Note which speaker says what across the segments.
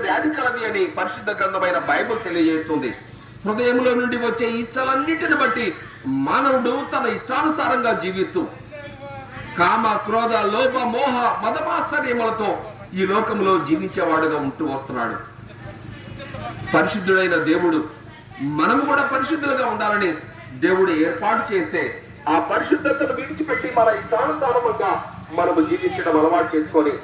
Speaker 1: వ్యాధి కలది అని పరిశుద్ధ గ్రంథమైన బైబిల్ తెలియజేస్తుంది. హృదయంలో నుండి వచ్చే ఇచ్చలన్నిటిని బట్టి మానవుడు తన ఇష్టానుసారంగా జీవిస్తూ కామ, క్రోధ, లోభ, మోహ, మదమాశ్చర్యములతో ఈ లోకంలో జీవించేవాడుగా ఉంటూ వస్తున్నాడు. పరిశుద్ధుడైన దేవుడు మనము కూడా పరిశుద్ధులుగా ఉండాలని దేవుడు ఏర్పాటు చేస్తే ఆ పరిశుద్ధతను విడిచిపెట్టి మన ఇష్టానుసారంగా మనము జీవించడం అలవాటు చేసుకొని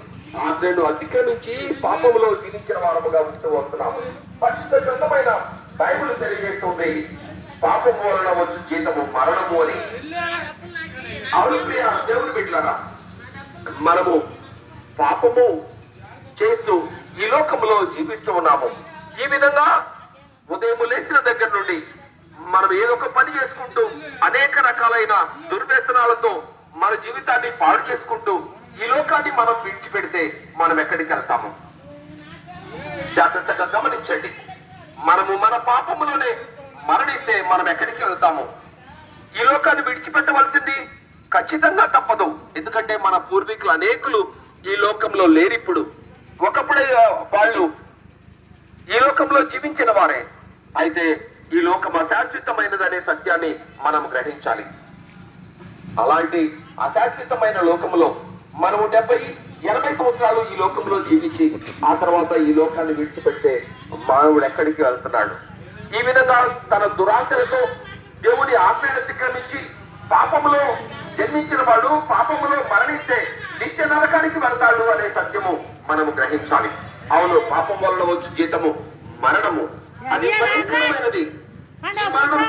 Speaker 1: ఆజ్ఞను అతిక్రమించి పాపములో జీవించిన వారముగా ఉంటూ వస్తున్నాము. పరిశుద్ధ గ్రంథమైన బైబిల్ తెలియజేస్తుంది పాపం వలన వచ్చు జీతము మరణము అని. అవును ప్రియ దేవుని బిడ్డలారా, మనము పాపము చేస్తూ ఈ లోకంలో జీవిస్తూ ఉన్నాము. ఈ విధంగా ఉదయం లేచిన దగ్గర నుండి మనం ఏదో ఒక పని చేసుకుంటూ అనేక రకాలైన దుర్వ్యసనాలతో మన జీవితాన్ని పాడు చేసుకుంటూ ఈ లోకాన్ని మనం విడిచిపెడితే మనం ఎక్కడికి వెళ్తాము? జాగ్రత్తగా గమనించండి. మనము మన పాపములోనే మరణిస్తే మనం ఎక్కడికి వెళ్తాము? ఈ లోకాన్ని విడిచిపెట్టవలసింది ఖచ్చితంగా తప్పదు. ఎందుకంటే మన పూర్వీకులు అనేకులు ఈ లోకంలో లేరిప్పుడు. ఒకప్పుడే వాళ్ళు ఈ లోకంలో జీవించిన వారే. అయితే ఈ లోకం అశాశ్వతమైనదనే సత్యాన్ని మనం గ్రహించాలి. అలాంటి అశాశ్వతమైన లోకంలో మనము 70-80 సంవత్సరాలు ఈ లోకంలో జీవించి ఆ తర్వాత ఈ లోకాన్ని విడిచిపెట్టే మానవుడు ఎక్కడికి వెళ్తున్నాడు? ఈ విధంగా తన దురాశలతో దేవుడి ఆజ్ఞను అతిక్రమించి పాపములో జన్మించిన వాడు పాపములో మరణిస్తే నిత్య నరకానికి వెళ్తాడు అనే సత్యము మనము గ్రహించాలి. అవును, పాపం వలన వచ్చు జీతము మరణము. అది భయంకరమైనది. ఈ మరణం